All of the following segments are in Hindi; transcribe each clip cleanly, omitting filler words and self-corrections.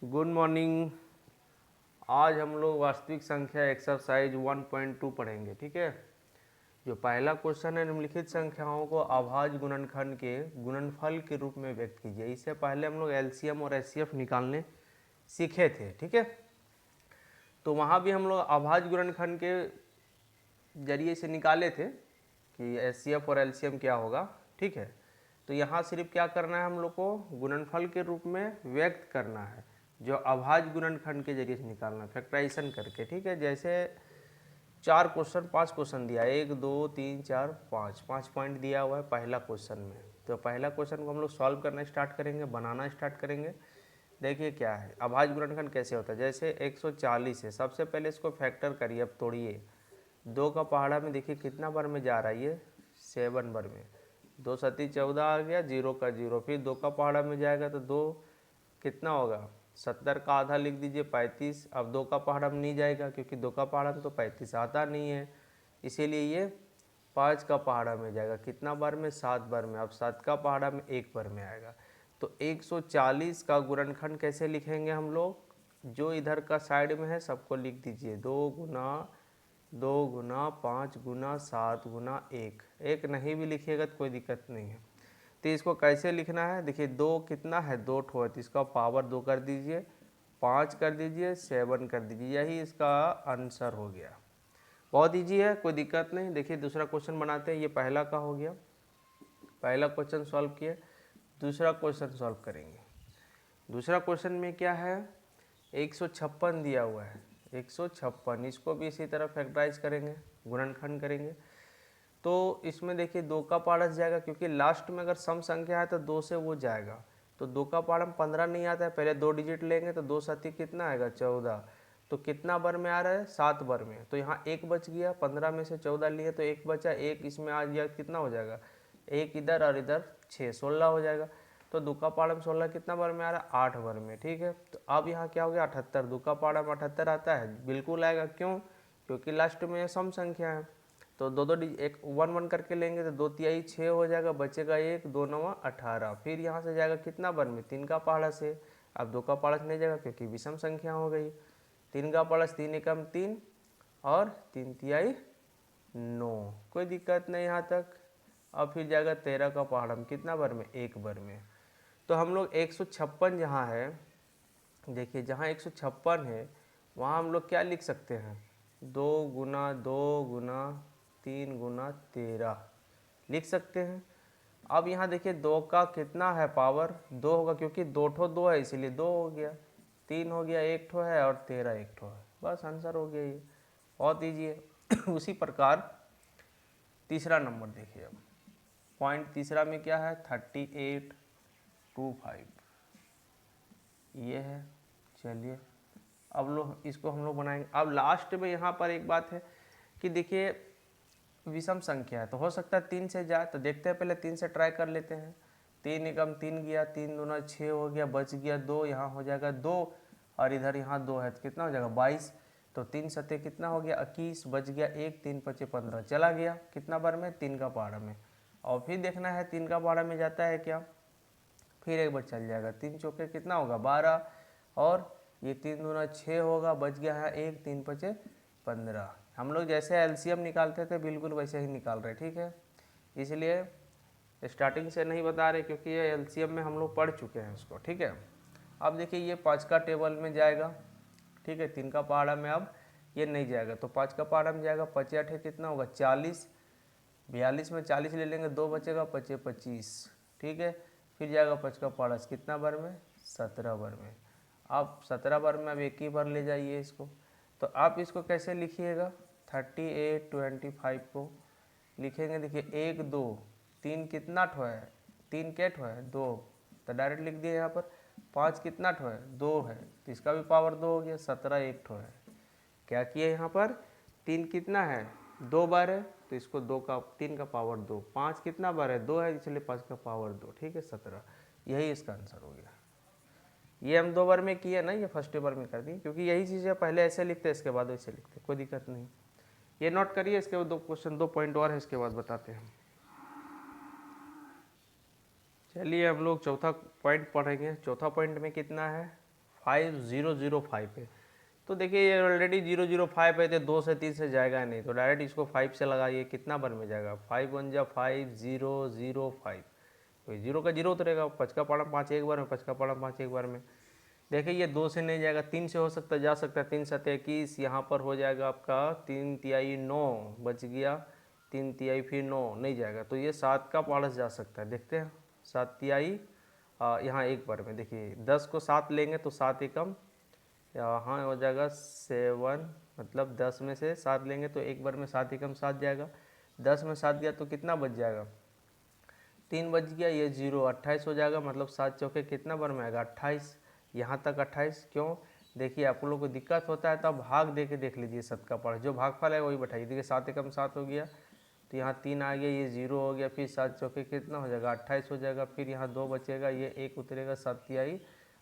Good morning. आज हम लोग वास्तविक संख्या एक्सरसाइज 1.2 पढ़ेंगे। ठीक है। जो पहला क्वेश्चन है, निम्नलिखित संख्याओं को अभाज्य गुणनखंड के गुणनफल के रूप में व्यक्त कीजिए। इससे पहले हम लोग एलसीएम और एचसीएफ निकालने सीखे थे। ठीक है। तो वहाँ भी हम लोग अभाज्य गुणनखंड के जरिए से निकाले थे कि एचसीएफ और एलसीएम क्या होगा। ठीक है। तो यहाँ सिर्फ क्या करना है, हम लोग को गुणनफल के रूप में व्यक्त करना है, जो अभाज्य गुणनखंड के जरिए से निकालना, फैक्टराइजेशन करके। ठीक है। जैसे 5 क्वेश्चन दिया है, 1 2 3 4 5 पॉइंट दिया हुआ है पहला क्वेश्चन में। तो पहला क्वेश्चन को हम लोग सॉल्व करना स्टार्ट करेंगे, बनाना स्टार्ट करेंगे। देखिए क्या है, अभाज्य गुणनखंड कैसे होता है। जैसे 140 है, सबसे पहले इसको फैक्टर करिए। अब तोड़िए, 2 का पहाड़ा में देखिए कितना बार में जा रहा है, ये 7 बार में। 2 सती 14 आ गया, 0 का 0। फिर 2 का पहाड़ा में जाएगा तो 2 कितना होगा, 70 का आधा लिख दीजिए 35। अब 2 का पहाड़ा में नहीं जाएगा क्योंकि 2 का पहाड़ा में तो 35 आता नहीं है, इसीलिए ये 5 का पहाड़ा में जाएगा। कितना बार में, 7 बार में। अब 7 का पहाड़ा में 1 बार में आएगा। तो 140 का गुणनखंड कैसे लिखेंगे हम लोग, जो इधर का साइड में है सबको लिख दीजिए। 2 गुना 5 गुना 7 गुना 1। एक नहीं भी लिखिएगा तो कोई दिक्कत नहीं है। तो इसको कैसे लिखना है, देखिए 2 कितना है, 2 ठो है, तो इसका पावर 2 कर दीजिए, 5 कर दीजिए, 7 कर दीजिए। यही इसका आंसर हो गया। बहुत ईजी है, कोई दिक्कत नहीं। देखिए दूसरा क्वेश्चन बनाते हैं। ये पहला का हो गया, पहला क्वेश्चन सॉल्व किए। दूसरा क्वेश्चन सॉल्व करेंगे। दूसरा क्वेश्चन में क्या है, 156 दिया हुआ है, 156। इसको भी इसी तरह फैक्टराइज करेंगे, गुणनखंड करेंगे। तो इसमें देखिए 2 का पहाड़ा जाएगा, क्योंकि लास्ट में अगर सम संख्या है तो 2 से वो जाएगा। तो 2 का पहाड़ा में 15 नहीं आता है, पहले 2 डिजिट लेंगे। तो 2 सती कितना आएगा, 14। तो कितना बार में आ रहा है, 7 बार में। तो यहाँ 1 बच गया, 15 में से 14 लिए तो 1 बचा, 1 इसमें आ गया, कितना हो जाएगा, 1 इधर और इधर 6, 16 हो जाएगा। तो 2 का पहाड़ा में 16 कितना बार में आ रहा है, 8 बार में। ठीक है। तो अब यहाँ क्या हो गया, 78। 2 का पहाड़ा में 78 आता है, बिल्कुल आएगा। क्यों, क्योंकि लास्ट में सम संख्या है। तो दो एक 1 1 करके लेंगे तो 2 तिहाई 6 हो जाएगा, बचेगा 1, 2 9 18। फिर यहाँ से जाएगा कितना बार में, 3 का पहाड़ा से। अब 2 का पहाड़ा से नहीं जाएगा क्योंकि विषम संख्या हो गई। 3 का पहाड़ा से 3 एकम 3 और 3 तिहाई 9, कोई दिक्कत नहीं यहाँ तक। अब फिर जाएगा 13 का पहाड़ा में कितना बार में, 1 बार में। तो हम लोग 156 जहाँ है, देखिए जहाँ 156 है वहाँ हम लोग क्या लिख सकते हैं, 2 गुना 2 गुना 3 गुना 13 लिख सकते हैं। अब यहाँ देखिए 2 का कितना है, पावर 2 होगा, क्योंकि 2 ठो 2 है इसीलिए 2 हो गया। 3 हो गया, 1 ठो है, और 13 1 ठो है, बस आंसर हो गया ये। बहुत ईजी है। उसी प्रकार तीसरा नंबर देखिए। अब पॉइंट तीसरा में क्या है, 3825 ये है। चलिए अब लोग इसको हम लोग बनाएंगे। अब लास्ट में यहाँ पर एक बात है कि देखिए विषम संख्या है, तो हो सकता है 3 से जाए, तो देखते हैं पहले 3 से ट्राई कर लेते हैं। 3 एकम 3 गया, 3 दूना 6 हो गया, बच गया 2, यहाँ हो जाएगा 2, और इधर यहाँ 2 है तो कितना हो जाएगा 22। तो 3 सत्ते कितना हो गया 21, बच गया 1, 3 पचे 15, चला गया कितना बार में, 3 का पहाड़ा में। और फिर देखना है 3 का पहाड़ा में जाता है क्या, फिर एक बार चल जाएगा। 3 चौके कितना होगा 12, और ये 3 दूना 6 होगा, बच गया है 1, 3 पचे 15। हम लोग जैसे एलसीएम निकालते थे बिल्कुल वैसे ही निकाल रहे। ठीक है। इसलिए स्टार्टिंग से नहीं बता रहे, क्योंकि ये एलसीएम में हम लोग पढ़ चुके हैं इसको। ठीक है। अब देखिए ये 5 का टेबल में जाएगा। ठीक है। 3 का पहाड़ा में अब ये नहीं जाएगा, तो 5 का पहाड़ा में जाएगा। 5 8 कितना होगा 40, 42 में 40 ले लेंगे, 2 बचेगा, 5 25। ठीक है। फिर जाएगा 5 का पहाड़ा से कितना बार में, 17 बार में। आप 17 बार में अब एक ही बार ले जाइए इसको। तो आप इसको कैसे लिखिएगा, 3825 को लिखेंगे। देखिए 1 2 3 कितना ठो है, 3 के ठो है 2, तो डायरेक्ट लिख दिए यहाँ पर। 5 कितना ठो है, 2 है, तो इसका भी पावर 2 हो गया। 17 1 ठो है, क्या किए यहाँ पर, 3 कितना है 2 बार है, तो इसको 2 का 3 का पावर 2। 5 कितना बार है 2 है, इसलिए 5 का पावर 2। ठीक है 17, यही इसका आंसर हो गया। ये हम 2 बार में किए ना, ये फर्स्ट बार में कर दिए, क्योंकि यही चीज़ है, पहले ऐसे लिखते इसके बाद वैसे लिखते, कोई दिक्कत नहीं। ये नोट करिए। इसके बाद 2 क्वेश्चन 2 पॉइंट और है, इसके बाद बताते हैं। चलिए हम लोग चौथा पॉइंट पढ़ेंगे। चौथा पॉइंट में कितना है 5005 है। तो देखिए ये ऑलरेडी 005 है, तो 2 से 3 से जाएगा नहीं, तो डायरेक्ट इसको 5 से लगाइए, कितना बार में जाएगा, 5 1 जा 5 0 0 5, तो 0 का 0 उतरेगा, 5 का पड़ा 5 एक बार में, 5 का पड़ा 5 एक बार में। देखिए ये 2 से नहीं जाएगा, 3 से हो सकता है, जा सकता है, 3 7 21, यहाँ पर हो जाएगा आपका 3 तिहाई 9 बच गया, 3 तिहाई फिर 9 नहीं जाएगा, तो ये 7 का पारस जा सकता है। देखते हैं 7 तिहाई यहाँ एक बार में, देखिए 10 को 7 लेंगे तो 7 एकम यहाँ हो जाएगा 7, मतलब 10 में से 7 लेंगे तो एक बार में 7 एकम 7 जाएगा, 10 में 7 गया तो कितना बच जाएगा, 3 बच गया, ये 0 28 हो जाएगा, मतलब 7 चौके कितना बार में आएगा 28, यहाँ तक 28। क्यों, देखिए आप लोगों को दिक्कत होता है तो आप भाग दे के देख लीजिए, 7 का पाठ जो भागफल है वही बैठाइए। देखिए 7 एकम 7 हो गया, तो यहाँ 3 आ गया, ये 0 हो गया, फिर 7 चौके कितना हो जाएगा 28 हो जाएगा, फिर यहाँ 2 बचेगा, ये 1 उतरेगा, 7 तिहाई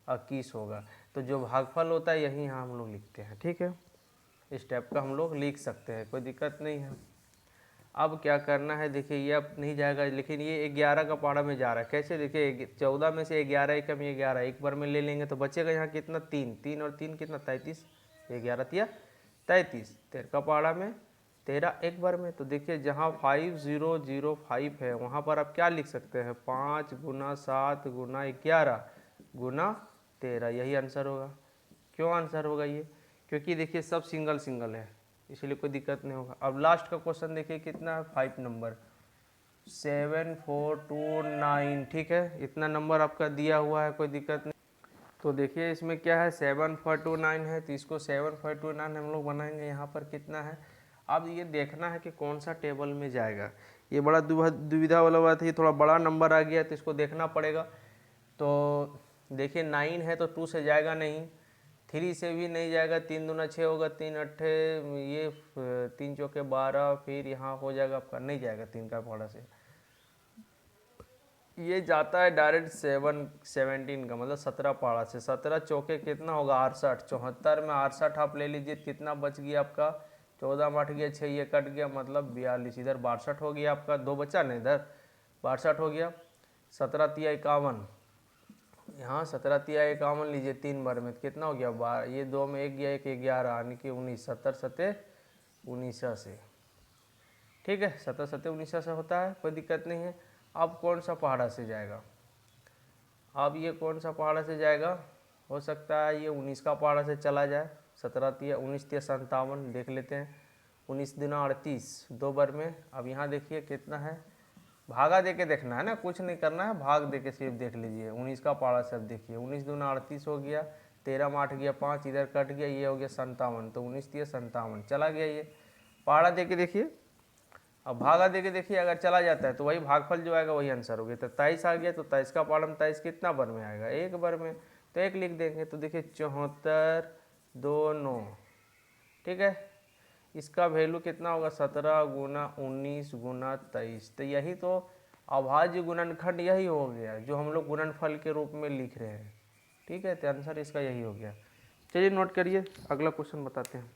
21 होगा। तो जो भागफल होता है यही यहाँ हम लोग लिखते हैं, ठीक है, इस टाइप का हम लोग लिख सकते हैं, कोई दिक्कत नहीं है। अब क्या करना है, देखिए ये अब नहीं जाएगा, लेकिन ये 11 का पारा में जा रहा है, कैसे, देखिए 14 में से 11 एकम ये 11 एक बार में ले लेंगे तो बचेगा यहाँ कितना 3, 3 और 3 कितना 33, 11 तिया 33, 13 का पारा में 13 एक बार में। तो देखिए जहाँ 5005 है वहाँ पर आप क्या लिख सकते हैं, 5 गुना 7 गुना 11 गुना 13, यही आंसर होगा। क्यों आंसर होगा ये, क्योंकि देखिए सब सिंगल सिंगल है, इसलिए कोई दिक्कत नहीं होगा। अब लास्ट का क्वेश्चन देखिए कितना है, 5 नंबर 7429, ठीक है, इतना नंबर आपका दिया हुआ है, कोई दिक्कत नहीं। तो देखिए इसमें क्या है 7429 है, तो इसको 7529 हम लोग बनाएंगे, यहाँ पर कितना है। अब ये देखना है कि कौन सा टेबल में जाएगा, ये बड़ा दुविधा वाला बात है, ये थोड़ा बड़ा नंबर आ गया तो इसको देखना पड़ेगा। तो देखिए 9 है तो 2 से जाएगा नहीं, 3 से भी नहीं जाएगा, 3 दूना 6 होगा, 3 अट्ठे ये 3 चौके 12, फिर यहाँ हो जाएगा आपका, नहीं जाएगा 3 का पारा से, ये जाता है डायरेक्ट 17 का, मतलब 17 पारा से, 17 चौके कितना होगा 68, 74 में 68 आप ले लीजिए, कितना बच गया आपका 14 में 8 गया, 6 ये कट गया, मतलब 42, इधर 62 हो गया आपका, 2 बचा नहीं, इधर 62 हो गया, 17 तिया 51, यहाँ 17 तिया 51 लीजिए 3 बार में, तो कितना हो गया, ये 2 में 1 गया, 1 11 यानी कि 19, 70 सत्ते 19 से, ठीक है, 70 सत्ते 19 से होता है, कोई दिक्कत नहीं है। अब कौन सा पहाड़ा से जाएगा, अब ये कौन सा पहाड़ा से जाएगा, हो सकता है ये 19 का पहाड़ा से चला जाए, 17 तिया 19 तिया 57 देख लेते हैं, 19 दूना 38 2 बार में। अब यहाँ देखिए कितना है, भागा दे के देखना है ना, कुछ नहीं करना है, भाग दे के सिर्फ देख लीजिए, 19 का पारा से। अब देखिए 19 दूना 38 हो गया, 13 में 8 गया 5, इधर कट गया, ये हो गया 57, तो 19 तिया 57 चला गया, ये पारा दे के देखिए। अब भागा दे के देखिए, अगर चला जाता है तो वही भागफल जो आएगा वही आंसर हो गया। तो 23 आ गया, तो 23 का पारा में 23 कितना बार में आएगा, एक बार में, तो 1 लिख देंगे। तो देखिए 74 2 9, ठीक है, इसका वैल्यू कितना होगा 17 गुना 19 गुना 23, तो यही तो अभाज्य गुणनखंड यही हो गया जो हम लोग गुणनफल के रूप में लिख रहे हैं, ठीक है, तो आंसर इसका यही हो गया। चलिए नोट करिए, अगला क्वेश्चन बताते हैं।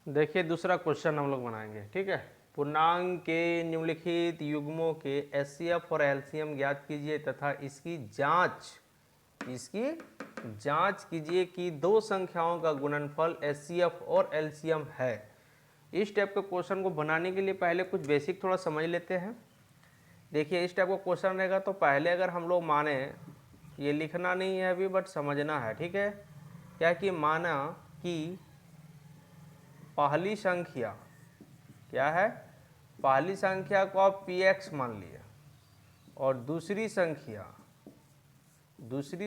देखिए दूसरा क्वेश्चन हम लोग बनाएंगे, ठीक है, पूर्णांक के निम्नलिखित युग्मों के एचसीएफ और एलसीएम ज्ञात कीजिए तथा इसकी जांच कीजिए कि दो संख्याओं का गुणनफल एचसीएफ और एलसीएम है। इस टाइप के क्वेश्चन को बनाने के लिए पहले कुछ बेसिक थोड़ा समझ लेते हैं। देखिए इस टाइप का क्वेश्चन रहेगा तो पहले अगर हम लोग माने, ये लिखना नहीं है अभी बट समझना है, ठीक है, क्या कि माना कि पहली संख्या क्या है, पहली संख्या को आप px मान लिए और दूसरी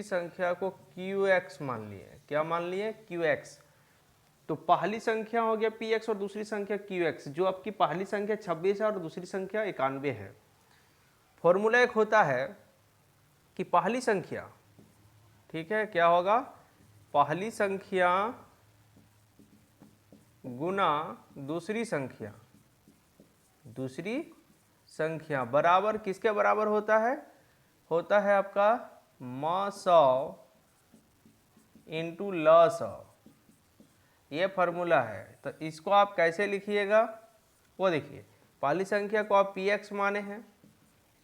संख्या को qx मान लिए, क्या मान लिए qx। तो पहली संख्या हो गया px और दूसरी संख्या qx, जो आपकी पहली संख्या 26 है और दूसरी संख्या 91 है। फॉर्मूला एक होता है कि पहली संख्या, ठीक है, क्या होगा, पहली संख्या गुना दूसरी संख्या बराबर किसके बराबर होता है, आपका म 100 इंटू ल 100, ये फॉर्मूला है। तो इसको आप कैसे लिखिएगा, वो देखिए, पहली संख्या को आप px माने हैं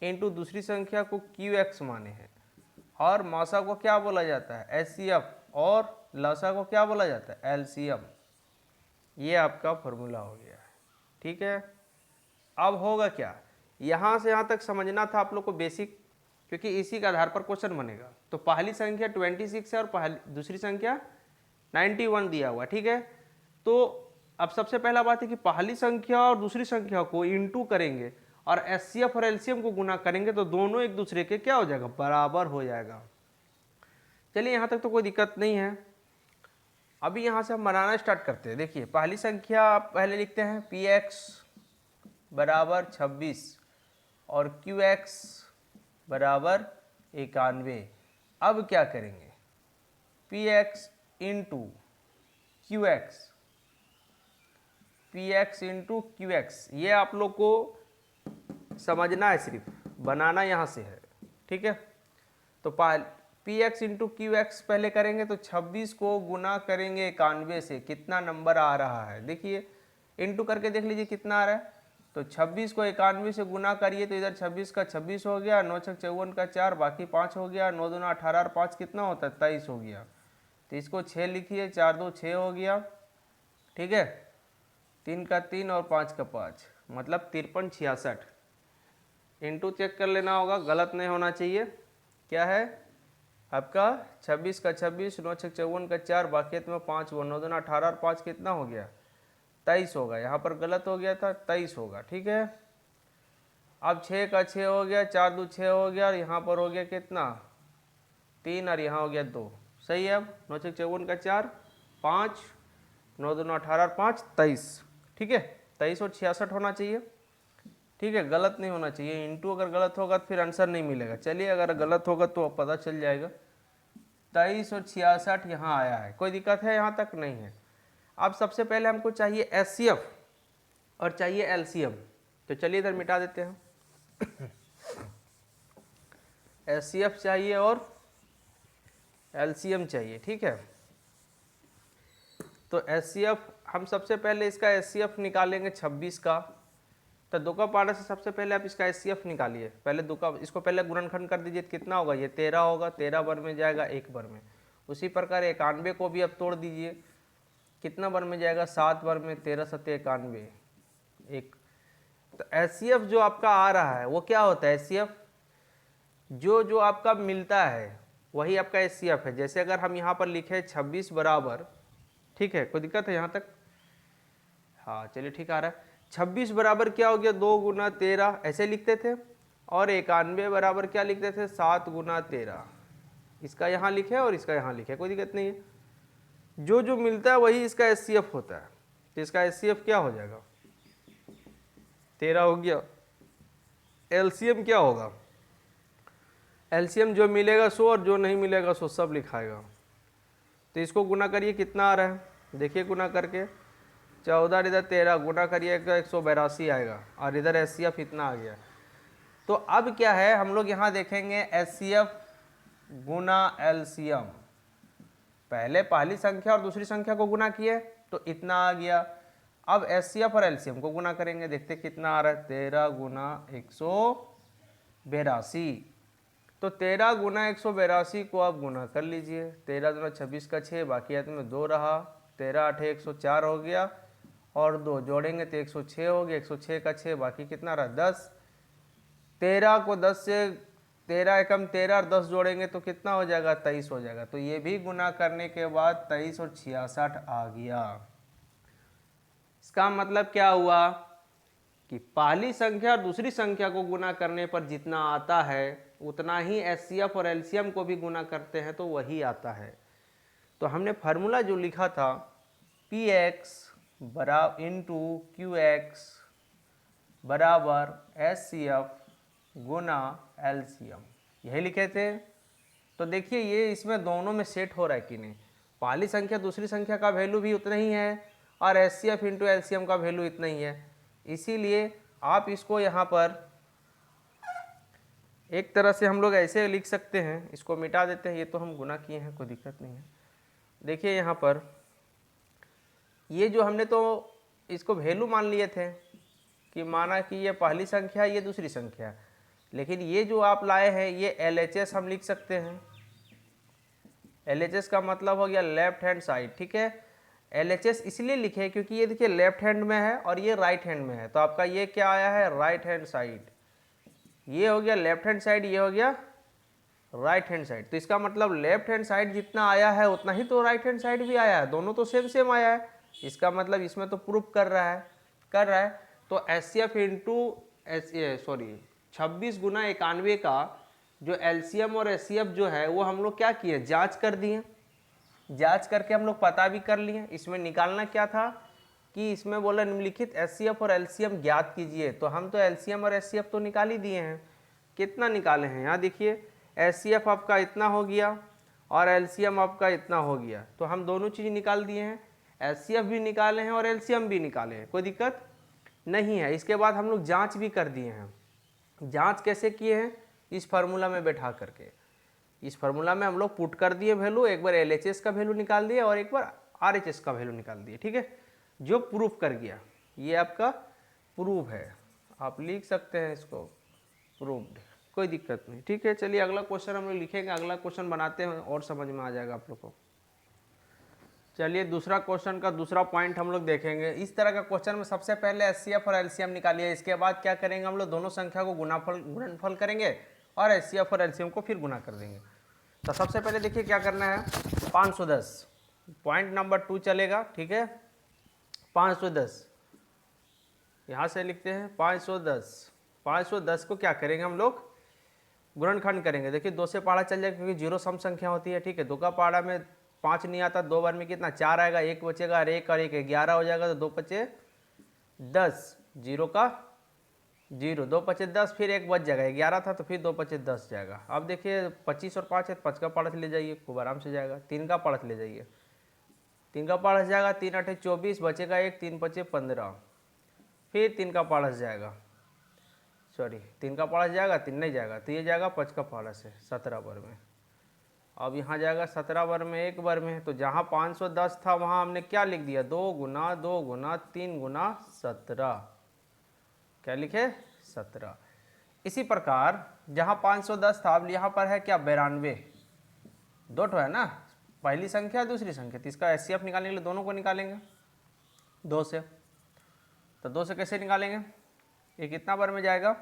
इंटू दूसरी संख्या को qx माने हैं, और मौसा को क्या बोला जाता है, HCF, और लसा को क्या बोला जाता है, LCM। ये आपका फॉर्मूला हो गया है, ठीक है। अब होगा क्या, यहाँ से यहाँ तक समझना था आप लोग को बेसिक, क्योंकि इसी के आधार पर क्वेश्चन बनेगा। तो पहली संख्या 26 है और दूसरी संख्या 91 दिया हुआ, ठीक है। तो अब सबसे पहला बात है कि पहली संख्या और दूसरी संख्या को इंटू करेंगे और HCF और LCM को गुना करेंगे तो दोनों एक दूसरे के क्या हो जाएगा, बराबर हो जाएगा। चलिए यहाँ तक तो कोई दिक्कत नहीं है। अभी यहाँ से हम बनाना स्टार्ट करते हैं। देखिए पहली संख्या आप पहले लिखते हैं PX बराबर 26 और QX बराबर 91। अब क्या करेंगे, PX into QX, PX into QX, ये आप लोग को समझना है, सिर्फ बनाना यहाँ से है, ठीक है। तो PX इंटू QX पहले करेंगे तो 26 को गुना करेंगे 91 से, कितना नंबर आ रहा है देखिए, इंटू करके देख लीजिए कितना आ रहा है। तो 26 को 91 से गुना करिए तो इधर 26 का 26 हो गया, 9 छक 54 का 4, बाकी 5 हो गया, 9 दूना 18 और 5 कितना होता है, 23 हो गया। तो इसको 6 लिखिए, 4 2 6 हो गया, ठीक है। 3 का 3 और 5 का 5, मतलब 53 66। इंटू चेक कर लेना होगा, गलत नहीं होना चाहिए। क्या है आपका 26 का 26, 9 छक 54 का 4, बाकी में 5, 9 दूना 18 और 5 कितना हो गया, 23 होगा। यहाँ पर गलत हो गया था, 23 होगा, ठीक है। अब 6 का 6 हो गया, 4 2 6 हो गया, और यहाँ पर हो गया कितना 3, और यहाँ हो गया 2, सही है। अब 9 छक 54 का 4, 5, 9 दूना 18 और 5 23, ठीक है। 23 और 66 होना चाहिए, ठीक है, गलत नहीं होना चाहिए। इंटू अगर गलत होगा तो फिर आंसर नहीं मिलेगा। चलिए अगर गलत होगा तो पता चल जाएगा। 23 और 66 यहाँ आया है, कोई दिक्कत है यहाँ तक, नहीं है। अब सबसे पहले हमको चाहिए HCF और चाहिए LCM, तो चलिए इधर मिटा देते हैं। HCF चाहिए और LCM चाहिए, ठीक है। तो HCF हम सबसे पहले इसका HCF निकालेंगे 26 का। तो दो का पारा से सबसे पहले आप इसका HCF निकालिए। पहले दो का, इसको पहले गुणनखंड कर दीजिए, कितना होगा, ये 13 होगा, 13 बार में जाएगा 1 बार में। उसी प्रकार 91 को भी अब तोड़ दीजिए, कितना बार में जाएगा, 7 बार में, 13 सत्ते 91 1। तो HCF जो आपका आ रहा है वो क्या होता है, HCF जो आपका मिलता है वही आपका HCF है। जैसे अगर हम यहाँ पर लिखे 26 बराबर, ठीक है, कोई दिक्कत है यहाँ तक, हाँ चलिए ठीक आ रहा है। 26 बराबर क्या हो गया, 2 गुना 13 ऐसे लिखते थे, और 91 बराबर क्या लिखते थे, 7 गुना 13। इसका यहाँ लिखे और इसका यहाँ लिखे, कोई दिक्कत नहीं है। जो मिलता है वही इसका HCF होता है। तो इसका HCF क्या हो जाएगा, 13 हो गया। LCM क्या होगा, LCM जो मिलेगा सो और जो नहीं मिलेगा सो सब लिखाएगा। तो इसको गुना करिए, कितना आ रहा है देखिए, गुना करके 14 इधर 13 गुना करिएगा 182 आएगा, और इधर HCF इतना आ गया। तो अब क्या है, हम लोग यहाँ देखेंगे HCF गुना LCM। पहले पहली संख्या और दूसरी संख्या को गुना किए तो इतना आ गया। अब HCF और LCM को गुना करेंगे, देखते कितना आ रहा है, 13 गुना 182। तो 13 गुना 182 को आप गुना कर लीजिए, 13 दूना 26 का 6, बाकी हाथ में 2 रहा, 13 8 104 हो गया, और 2 जोड़ेंगे तो 106 हो गया, 106 का 6, बाकी कितना रहा 10। 13 को 10 से 13 एकम 13 और 10 जोड़ेंगे तो कितना हो जाएगा, 23 हो जाएगा। तो ये भी गुना करने के बाद 23 और 66 आ गया। इसका मतलब क्या हुआ कि पहली संख्या और दूसरी संख्या को गुना करने पर जितना आता है उतना ही HCF और LCM को भी गुना करते हैं तो वही आता है। तो हमने फार्मूला जो लिखा था PX बराबर इंटू QX बराबर HCF गुना LCM, यही लिखे थे। तो देखिए ये इसमें दोनों में सेट हो रहा है कि नहीं, पहली संख्या दूसरी संख्या का वैल्यू भी उतना ही है और HCF इंटू LCM का वैल्यू इतना ही है। इसीलिए आप इसको यहाँ पर एक तरह से हम लोग ऐसे लिख सकते हैं, इसको मिटा देते हैं, ये तो हम गुना किए हैं, कोई दिक्कत नहीं है। देखिए यहाँ पर ये जो हमने तो इसको वैल्यू मान लिए थे कि माना कि ये पहली संख्या ये दूसरी संख्या, लेकिन ये जो आप लाए हैं ये LHS हम लिख सकते हैं, LHS का मतलब हो गया लेफ्ट हैंड साइड, ठीक है। LHS इसलिए लिखे क्योंकि ये देखिए लेफ्ट हैंड में है और ये राइट हैंड में है, तो आपका ये क्या आया है, राइट हैंड साइड। ये हो गया लेफ्ट हैंड साइड, ये हो गया राइट हैंड साइड। तो इसका मतलब लेफ्ट हैंड साइड जितना आया है उतना ही तो राइट हैंड साइड भी आया है, दोनों तो सेम सेम आया है। इसका मतलब इसमें तो प्रूफ कर रहा है। तो HCF इंटू 26 गुना 91 का जो LCM और HCF जो है वो हम लोग क्या किए, जांच कर दिए। जांच करके हम लोग पता भी कर लिए। इसमें निकालना क्या था कि इसमें बोला निम्नलिखित HCF और LCM ज्ञात कीजिए, तो हम तो LCM और HCF तो निकाल ही दिए हैं। कितना निकाले हैं, यहाँ देखिए HCF आपका इतना हो गया और LCM आपका इतना हो गया, तो हम दोनों चीज़ निकाल दिए हैं। HCF भी निकाले हैं और LCM भी निकाले हैं, कोई दिक्कत नहीं है। इसके बाद हम लोग जांच भी कर दिए हैं। जांच कैसे किए हैं, इस फार्मूला में बैठा करके, इस फार्मूला में हम लोग पुट कर दिए वैल्यू, एक बार LHS का वैल्यू निकाल दिए और एक बार RHS का वैल्यू निकाल दिए, ठीक है। जो प्रूफ कर गया, ये आपका प्रूफ है, आप लिख सकते हैं इसको प्रूव्ड, कोई दिक्कत नहीं, ठीक है। चलिए अगला क्वेश्चन हम लोग लिखेंगे, अगला क्वेश्चन बनाते हैं और समझ में आ जाएगा आप लोग को। चलिए दूसरा क्वेश्चन का दूसरा पॉइंट हम लोग देखेंगे। इस तरह का क्वेश्चन में सबसे पहले HCF और LCM निकालिए, इसके बाद क्या करेंगे हम लोग, दोनों संख्या को गुणनफल करेंगे और HCF और LCM को फिर गुना कर देंगे। तो सबसे पहले देखिए क्या करना है, 510 पॉइंट नंबर 2 चलेगा, ठीक है। 510 यहाँ से लिखते हैं 510 को क्या करेंगे हम लोग, गुणनखंड करेंगे। देखिए 2 से पहाड़ा चल जाएगा क्योंकि 0 सम संख्या होती है, ठीक है। 2 का पहाड़ा में 5 नहीं आता, 2 बार में कितना 4 आएगा, 1 बचेगा और 1 और 1 11 हो जाएगा, तो 2 पचे 10, 0 का 0, 2 पचे 10, फिर 1 बच जाएगा, 11 था तो फिर 2 पचे 10 जाएगा। अब देखिए 25 और 5 है, 5 का पढ़त ले जाइए, खूब आराम से जाएगा। 3 का पढ़त ले जाइए, 3 का पढ़त जाएगा, 3 8 24, बचेगा 1, 3 पचे 15, फिर 3 का पढ़त जाएगा, 3 का पढ़त जाएगा, 3 नहीं जाएगा, तो ये जाएगा 5 का पढ़त से 17 बार में। अब यहाँ जाएगा 17 बार में, 1 बार में, तो जहाँ 510 था वहाँ हमने क्या लिख दिया, 2 गुना 2 गुना 3 गुना 17, क्या लिखे 17। इसी प्रकार जहाँ 510 था, अब यहाँ पर है क्या 92, दो ठो है ना, पहली संख्या दूसरी संख्या, तो इसका HCF निकालने के लिए दोनों को निकालेंगे 2 से। तो 2 से कैसे निकालेंगे, ये कितना बार में जाएगा,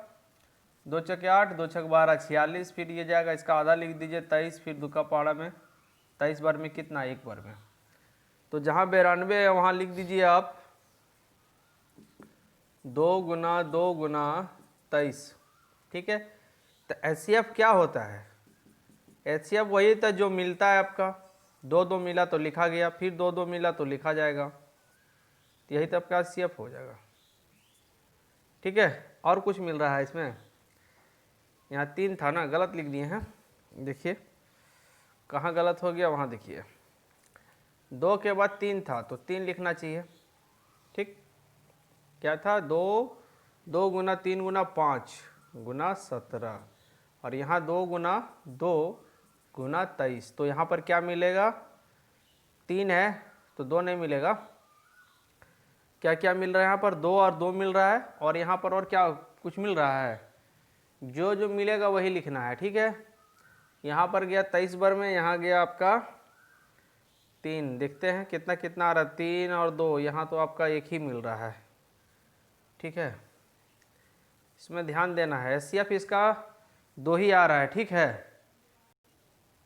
2 चौके 8, 2 छक 12 46, फिर ये जाएगा, इसका आधा लिख दीजिए 23, फिर 2 का पहाड़ा में 23 बार में कितना, 1 बार में। तो जहाँ 92 है वहाँ लिख दीजिए आप 2 गुना 2 गुना 23, ठीक है। तो HCF क्या होता है, HCF वही था जो मिलता है आपका, 2 2 मिला तो लिखा गया, फिर 2 2 मिला तो लिखा जाएगा, तो यही तो आपका HCF हो जाएगा, ठीक है। और कुछ मिल रहा है इसमें, यहाँ 3 था ना, गलत लिख दिए हैं, देखिए कहाँ गलत हो गया, वहाँ देखिए 2 के बाद 3 था तो 3 लिखना चाहिए, ठीक। क्या था, 2 गुना 3 गुना 5 गुना 17, और यहाँ 2 गुना 2 गुना 23, तो यहाँ पर क्या मिलेगा, 3 है तो 2 नहीं मिलेगा, क्या क्या मिल रहा है यहाँ पर, 2 और 2 मिल रहा है, और यहाँ पर और क्या कुछ मिल रहा है, जो जो मिलेगा वही लिखना है, ठीक है। यहाँ पर गया 23 बार में, यहाँ गया आपका 3, देखते हैं कितना कितना आ रहा है, 3 और 2, यहाँ तो आपका 1 ही मिल रहा है, ठीक है। इसमें ध्यान देना है, HCF इसका 2 ही आ रहा है, ठीक है।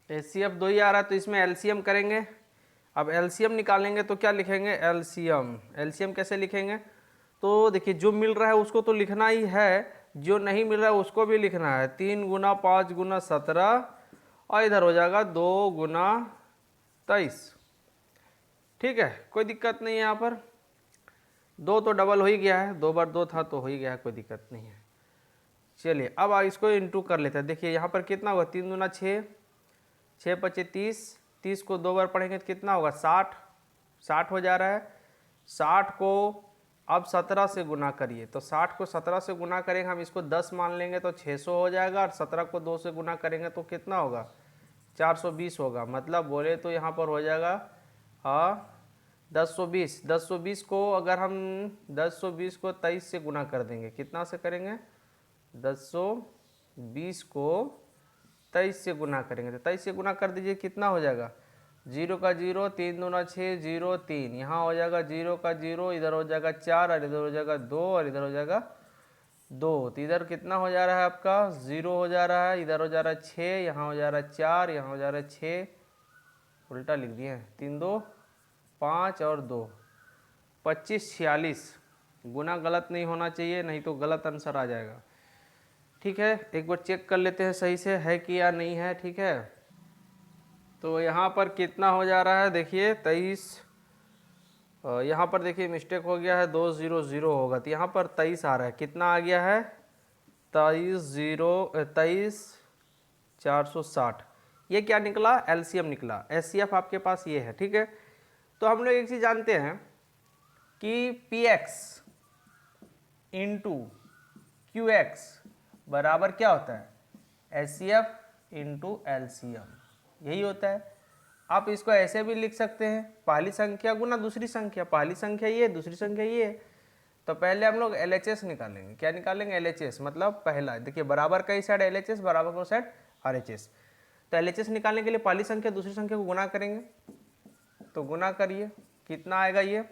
HCF 2 ही आ रहा है, तो इसमें LCM करेंगे। अब LCM निकालेंगे तो क्या लिखेंगे, LCM कैसे लिखेंगे, तो देखिए जो मिल रहा है उसको तो लिखना ही है, जो नहीं मिल रहा है उसको भी लिखना है। 3 गुना 5 गुना 17, और इधर हो जाएगा 2 गुना 23, ठीक है, कोई दिक्कत नहीं है। यहाँ पर 2 तो डबल हो ही गया है, 2 बार 2 था तो हो ही गया है, कोई दिक्कत नहीं है। चलिए अब इसको इंटू कर लेते हैं। देखिए यहाँ पर कितना होगा, 3 दूना 6, 6 पचे 30, 30 को 2 बार पढ़ेंगे तो कितना होगा, 60 हो जा रहा है। 60 को अब 17 से गुना करिए, तो 60 को 17 से गुना करेंगे, हम इसको 10 मान लेंगे तो 600 हो जाएगा, और 17 को 2 से गुना करेंगे तो कितना होगा, 420 होगा। मतलब बोले तो यहाँ पर हो जाएगा 1020 को अगर हम 1020 को 23 से गुना कर देंगे, कितना से करेंगे, 1020 को 23 से गुना करेंगे, तो 23 से गुना कर दीजिए, कितना हो जाएगा, 0 का 0, 3 दूना 6, 0 3, यहाँ हो जाएगा 0 का 0, इधर हो जाएगा 4 और इधर हो जाएगा 2 और इधर हो जाएगा 2। तो इधर कितना हो जा रहा है आपका 0 हो जा रहा है, इधर हो जा रहा है 6, यहाँ हो जा रहा है 4, यहाँ हो जा रहा है 6, उल्टा लिख दिए 3 2 5 और 2, 25 46। गुना गलत नहीं होना चाहिए, नहीं तो गलत आंसर आ जाएगा। ठीक है, एक बार चेक कर लेते हैं सही से है कि या नहीं है। ठीक है, तो यहाँ पर कितना हो जा रहा है देखिए 23, यहाँ पर देखिए मिस्टेक हो गया है, 2 0 0 होगा तो यहाँ पर 23 आ रहा है। कितना आ गया है 23 460। ये क्या निकला एलसीएम निकला। एचसीएफ आपके पास ये है। ठीक है, तो हम लोग एक चीज़ जानते हैं कि P X into Q X बराबर क्या होता है एचसीएफ इंटू एलसीएम, यही होता है। आप इसको ऐसे भी लिख सकते हैं, पहली संख्या गुना दूसरी संख्या, पहली संख्या ये दूसरी संख्या ये। तो पहले हम लोग एलएचएस निकालेंगे। क्या निकालेंगे एलएचएस, मतलब पहला देखिए बराबर का ही साइड एलएचएस, बराबर का साइड आरएचएस। तो एलएचएस निकालने के लिए पहली संख्या दूसरी संख्या को गुना करेंगे। तो गुना करिए, कितना आएगा ये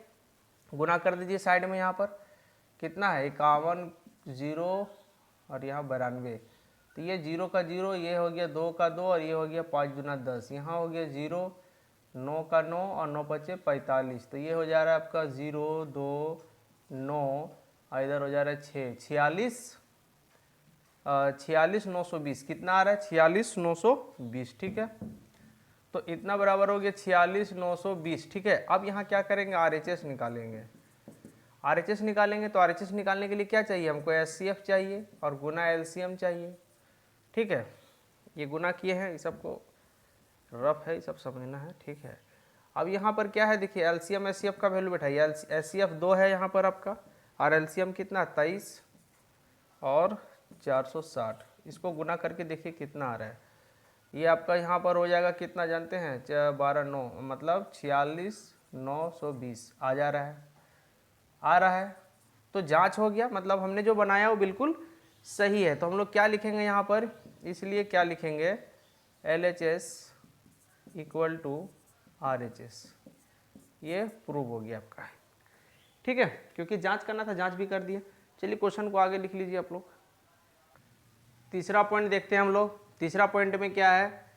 गुना कर दीजिए साइड में। यहाँ पर कितना है 51 0 और यहाँ 92। तो ये 0 का 0, ये हो गया 2 का 2 और ये हो गया 5 गुना 10। यहाँ हो गया 0 9 का 9 और 9 बचे 45। तो ये हो जा रहा है आपका 0 2 9 और इधर हो जा रहा है 6 46 46 920। कितना आ रहा है 46 920। ठीक है, तो इतना बराबर हो गया 46 920। ठीक है, अब यहाँ क्या करेंगे आरएचएस निकालेंगे। आरएचएस निकालेंगे तो आरएचएस निकालने के लिए क्या चाहिए हमको एचसीएफ चाहिए और गुना एलसीएम चाहिए। ठीक है, ये गुना किए हैं, ये सबको रफ है, ये सब समझना है। ठीक है, अब यहाँ पर क्या है देखिए एलसीएम एचसीएफ का वैल्यू बैठाइए। एचसीएफ 2 है यहाँ पर आपका और एलसीएम कितना 23 और 460। इसको गुना करके देखिए कितना आ रहा है। ये आपका यहाँ पर हो जाएगा कितना जानते हैं 12 9 मतलब 46 920 आ जा रहा है, आ रहा है। तो जांच हो गया, मतलब हमने जो बनाया वो बिल्कुल सही है। तो हम लोग क्या लिखेंगे यहाँ पर, इसलिए क्या लिखेंगे LHS इक्वल टू RHS। ये प्रूव हो गया आपका। ठीक है, क्योंकि जांच करना था जांच भी कर दिया। चलिए क्वेश्चन को आगे लिख लीजिए आप लोग। तीसरा पॉइंट देखते हैं हम लोग। तीसरा पॉइंट में क्या है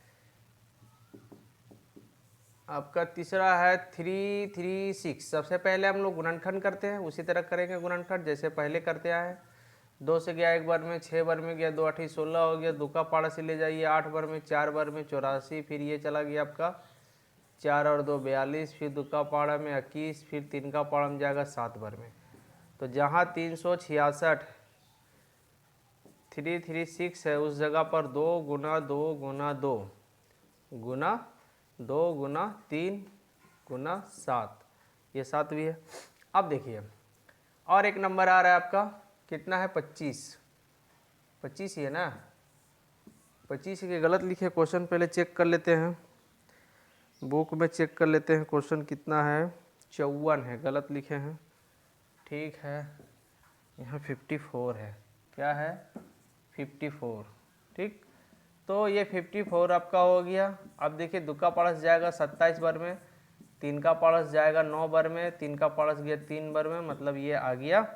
आपका, तीसरा है 336। सबसे पहले हम लोग गुणनखंड करते हैं, उसी तरह करेंगे गुणनखंड जैसे पहले करते आए हैं। 2 से गया एक बार में, 6 बार में गया, 2 8 16 हो गया, 2 का पाड़ा से ले जाइए 8 बार में, 4 बार में 84, फिर ये चला गया आपका 4 और 2 42, फिर 2 का पाड़ा में 21, फिर 3 का पाड़ा में जाएगा 7 बार में। तो जहाँ 366 336 है उस जगह पर 2 गुना 2 गुना 2 गुना 2 गुना 3 गुना 7, ये 7 भी है। अब देखिए और एक नंबर आ रहा है आपका, कितना है 25 ही है ना, 25 के गलत लिखे क्वेश्चन, पहले चेक कर लेते हैं बुक में, चेक कर लेते हैं क्वेश्चन कितना है 54 है, गलत लिखे हैं। ठीक है, यहाँ 54 है, क्या है 54। ठीक, तो ये 54 आपका हो गया। अब देखिए 2 का पारस जाएगा 27 बार में, 3 का पारस जाएगा 9 बार में, 3 का पारस गया 3 बार में, मतलब ये आ गया।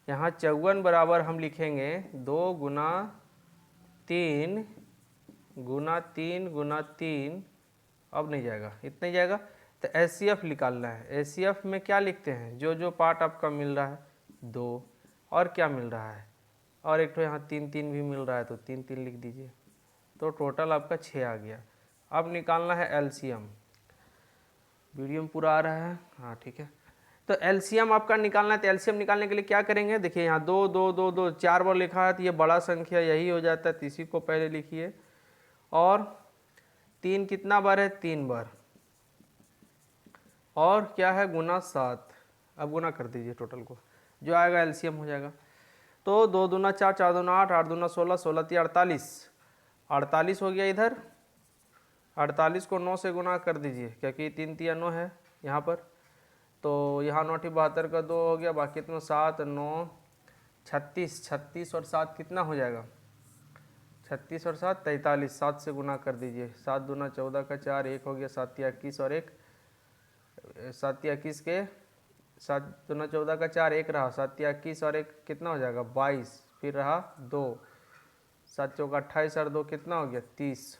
यहाँ 54 बराबर हम लिखेंगे 2 गुना 3 गुना 3 गुना 3, अब नहीं जाएगा, इतना ही जाएगा। तो एचसीएफ निकालना है। एचसीएफ में क्या लिखते हैं, जो जो पार्ट आपका मिल रहा है 2 और क्या मिल रहा है और एक तो यहाँ 3 3 भी मिल रहा है, तो 3 3 लिख दीजिए। तो टोटल आपका 6 आ गया। अब निकालना है एलसीएम। वीडियो में पूरा आ रहा है, हाँ ठीक है। तो एलसीएम आपका निकालना है। तो एलसीएम निकालने के लिए क्या करेंगे, देखिए यहाँ 2 2 2 2 4 बार लिखा है, तो ये बड़ा संख्या यही हो जाता है, तो इसी को पहले लिखिए। और 3 कितना बार है 3 बार, और क्या है गुना 7। अब गुना कर दीजिए टोटल को, जो आएगा एलसीएम हो जाएगा। तो 2 दूना 4 4 दूना 8 8 दूना 16 16 3 48 48 हो गया। इधर 48 को 9 से गुना कर दीजिए, क्योंकि 3 3 9 है यहाँ पर। तो यहाँ 9 72 का 2 हो गया, बाकी इतना 7 9 36 36 और 7 कितना हो जाएगा 36 और 7 43, 7 से गुना कर दीजिए। 7 दूना 14 का 4, 1 हो गया 7 या 21 और 1 7 या 21 के 7 दूना 14 का 4, 1 रहा 7 या 21 और 1 कितना हो जाएगा 22, फिर रहा 2, 7 चौका 28 और 2 कितना हो गया 30,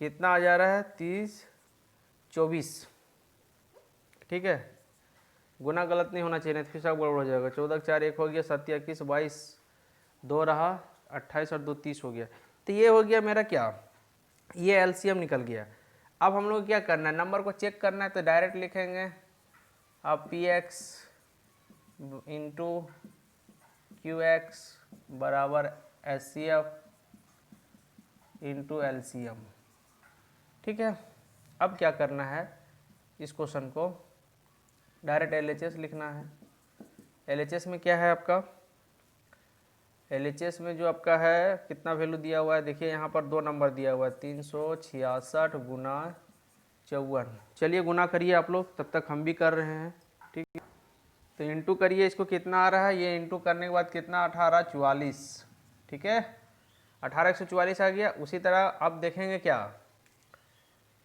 कितना आ जा रहा है 30 24, ठीक है। गुना गलत नहीं होना चाहिए, नहीं तो फिर सब गड़बड़ हो जाएगा। 14 का 4, 1 हो गया 7 या 21 22, 2 रहा 28 और 2 30 हो गया। तो ये हो गया मेरा क्या, ये एलसीएम निकल गया। अब हम लोग क्या करना है, नंबर को चेक करना है, तो डायरेक्ट लिखेंगे अब P X into Q X बराबर S C F into L C M, ठीक है। अब क्या करना है, इस क्वेश्चन को डायरेक्ट एल एच एस लिखना है। एल एच एस में क्या है आपका, एल एच एस में जो आपका है कितना वैल्यू दिया हुआ है, देखिए यहाँ पर 2 नंबर दिया हुआ है 366 गुना 54। चलिए गुना करिए आप लोग, तब तक हम भी कर रहे हैं, ठीक है। तो इंटू करिए, इसको कितना आ रहा है, ये इंटू करने के बाद कितना 18 44, ठीक है। 18 144 आ गया। उसी तरह अब देखेंगे क्या,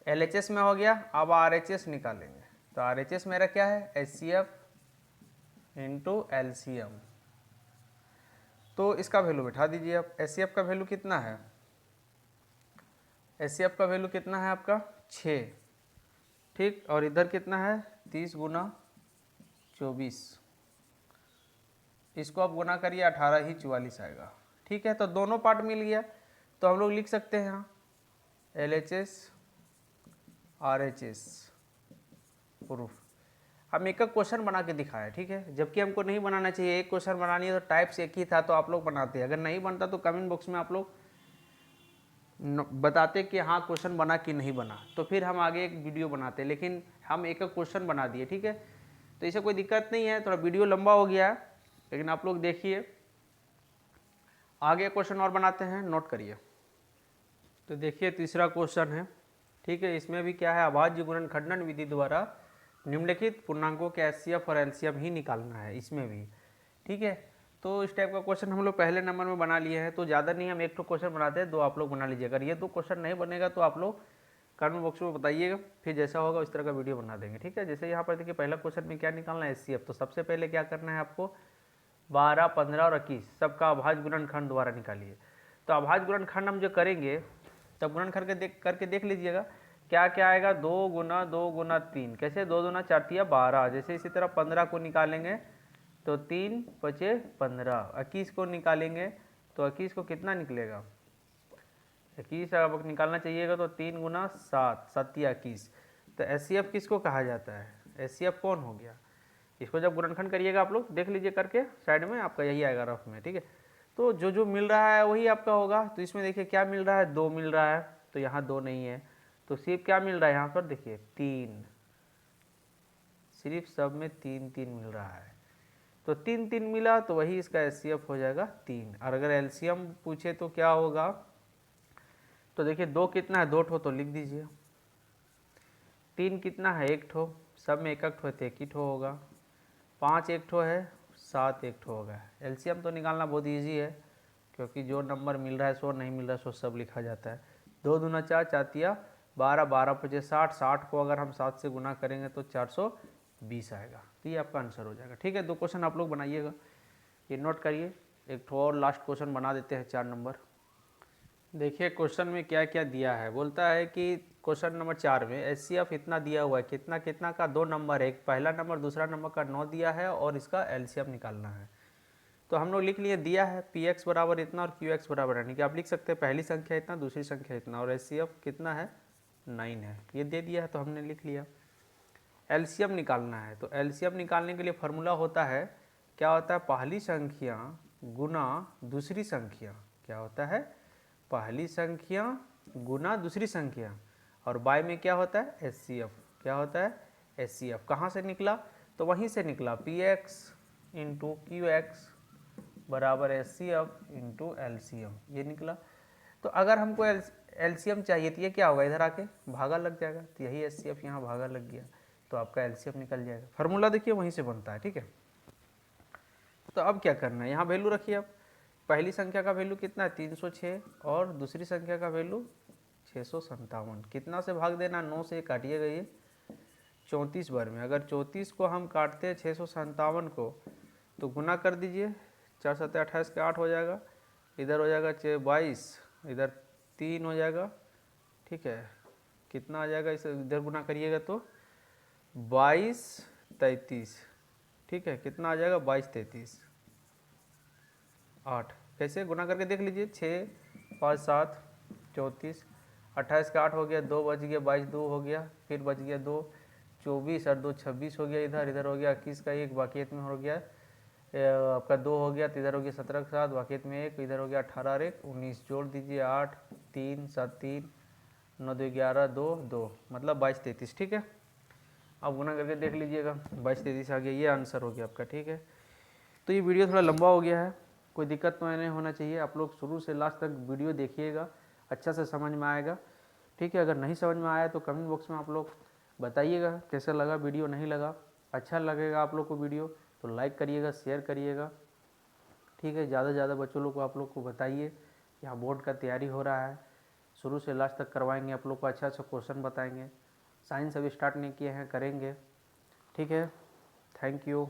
एल एच एस में हो गया, अब आर एच एस निकालेंगे। तो आर एच एस मेरा क्या है, H C F into L C M. तो इसका वैल्यू बैठा दीजिए आप। एच सी एफ का वैल्यू कितना है, एच सी एफ का वैल्यू कितना है आपका 6, ठीक। और इधर कितना है 30 गुना 24, इसको आप गुना करिए 18 ही 44 आएगा, ठीक है। तो दोनों पार्ट मिल गया, तो हम लोग लिख सकते हैं यहाँ L H S R H S proof. हम एक क्वेश्चन बना के दिखाया, ठीक है, जबकि हमको नहीं बनाना चाहिए। एक क्वेश्चन बनानी है तो टाइप्स एक ही था, तो आप लोग बनाते। अगर नहीं बनता तो कमेंट बॉक्स में आप लोग बताते कि हाँ क्वेश्चन बना कि नहीं बना, तो फिर हम आगे एक वीडियो बनाते। लेकिन हम एक क्वेश्चन बना दिए, ठीक है। तो इससे कोई दिक्कत नहीं है, थोड़ा वीडियो लंबा हो गया, लेकिन आप लोग देखिए आगे क्वेश्चन और बनाते हैं, नोट करिए। तो देखिए तीसरा क्वेश्चन है, ठीक है। इसमें भी क्या है, अभाज्य गुणनखंडन विधि द्वारा निम्नलिखित पूर्णांकों के एचसीएफ और एलसीएम ही निकालना है, इसमें भी, ठीक है। तो इस टाइप का क्वेश्चन हम लोग पहले नंबर में बना लिए हैं, तो ज़्यादा नहीं, हम एक तो क्वेश्चन बनाते हैं, 2 आप लोग बना लीजिए। अगर ये 2 क्वेश्चन नहीं बनेगा तो आप लोग कमेंट बॉक्स में बताइएगा, फिर जैसा होगा उस तरह का वीडियो बना देंगे, ठीक है। जैसे यहाँ पर देखिए पहला क्वेश्चन में क्या निकालना है, एचसीएफ। तो सबसे पहले क्या करना है आपको, 12 15 और 21 सबका अभाज्य गुणनखंड द्वारा निकालिए। तो अभाज्य गुणनखंड हम जो करेंगे, तब गुणनखंड करके देख लीजिएगा क्या क्या आएगा। 2 गुना 2 गुना 3, कैसे 2 दूना 4 तिया 12, जैसे इसी तरह 15 को निकालेंगे तो 3 बचे 15। 21 को निकालेंगे तो 21 को कितना निकलेगा, 21 अब निकालना चाहिएगा तो 3 गुना 7 7 या 21। तो एच सी एफ किसको कहा जाता है, एच सी एफ कौन हो गया। इसको जब गुणनखंड करिएगा आप लोग देख लीजिए करके, साइड में आपका यही आएगा रफ में, ठीक है। तो जो जो मिल रहा है वही आपका होगा। तो इसमें देखिए क्या मिल रहा है, 2 मिल रहा है, तो यहाँ 2 नहीं है। तो सिर्फ क्या मिल रहा है यहाँ पर, देखिए 3, सिर्फ सब में 3 3 मिल रहा है। तो 3 3 मिला तो वही इसका एच सी एफ हो जाएगा 3। और अगर एलसीएम पूछे तो क्या होगा, तो देखिए 2 कितना है, 2 ठो, तो लिख दीजिए। 3 कितना है, 1 ठो, सब में एक एक ठो है तो 1 ही ठो होगा। 5 1 ठो है, 7 1 ठो होगा। एलसीएम तो निकालना बहुत ईजी है, क्योंकि जो नंबर मिल रहा है सो नहीं मिल रहा है सो सब लिखा जाता है। 2 दूना 4 4 तिया 12, 12 पचे 60, 60 को अगर हम 7 से गुना करेंगे तो 420 आएगा। तो ये आपका आंसर हो जाएगा, ठीक है। 2 क्वेश्चन आप लोग बनाइएगा, ये नोट करिए। एक ठो और लास्ट क्वेश्चन बना देते हैं 4 नंबर। देखिए क्वेश्चन में क्या क्या दिया है, बोलता है कि क्वेश्चन नंबर 4 में एच सी एफ इतना दिया हुआ है, कितना कितना का 2 नंबर है, एक पहला नंबर दूसरा नंबर का 9 दिया है और इसका एलसीएम निकालना है। तो हम लोग लिख लिए, दिया है पी एक्स बराबर इतना और क्यू एक्स बराबर, यानी कि आप लिख सकते हैं पहली संख्या इतना दूसरी संख्या इतना, और एच सी एफ कितना है 9 है, ये दे दिया है तो हमने लिख लिया। एलसीएम निकालना है, तो एलसीएम निकालने के लिए फार्मूला होता है, क्या होता है, पहली संख्या गुना दूसरी संख्या, क्या होता है, पहली संख्या गुना दूसरी संख्या, और बाय में क्या होता है एच सी एफ, क्या होता है एच सी एफ। कहाँ से निकला, तो वहीं से निकला, P X into Q X बराबर H C F into L C M, ये निकला। तो अगर हमको एलसीएम चाहिए तो ये क्या होगा, इधर आके भागा लग जाएगा, तो यही एच सी एफ यहाँ भागा लग गया, तो आपका एलसीएम निकल जाएगा। फार्मूला देखिए वहीं से बनता है, ठीक है। तो अब क्या करना है, यहाँ वैल्यू रखिए आप, पहली संख्या का वैल्यू कितना है 306 और दूसरी संख्या का वैल्यू 657। कितना से भाग देना, 9 से काटिएगा ये 34 बार में। अगर 34 को हम काटते हैं 657 को तो गुना कर दीजिए, 4 7 28 का 8 हो जाएगा, इधर हो जाएगा 22, इधर 3 हो जाएगा, ठीक है। कितना आ जाएगा, इसे इधर गुना करिएगा तो 22 33, ठीक है। कितना आ जाएगा 22 33 8। कैसे गुना करके देख लीजिए, 6 5 7 34, 28 का 8 हो गया, 2 बच गया, 22 2 हो गया, फिर बच गया 2, 24 और 2 26 हो गया, इधर हो गया 21 का 1, बाकियत में हो गया आपका 2 हो गया, तो इधर हो गया 17 का 7, बाकियत में 1, इधर हो गया 18 और 1 19, जोड़ दीजिए 8 3 7 3 9 2 11 2 2, मतलब 22 33, ठीक है। अब गुना करके देख लीजिएगा, 22 33 आ गया, ये आंसर हो गया आपका, ठीक है। तो ये वीडियो थोड़ा लंबा हो गया है, कोई दिक्कत तो नहीं होना चाहिए। आप लोग शुरू से लास्ट तक वीडियो देखिएगा, अच्छा से समझ में आएगा, ठीक है। अगर नहीं समझ में आया तो कमेंट बॉक्स में आप लोग बताइएगा कैसा लगा वीडियो, नहीं लगा। अच्छा लगेगा आप लोग को वीडियो तो लाइक करिएगा, शेयर करिएगा, ठीक है। ज़्यादा से ज़्यादा बच्चों लोग को आप लोग को बताइए, यहाँ बोर्ड का तैयारी हो रहा है, शुरू से लास्ट तक करवाएंगे आप लोग को, अच्छा अच्छा क्वेश्चन बताएंगे। साइंस अभी स्टार्ट नहीं किए हैं, करेंगे, ठीक है। Thank you.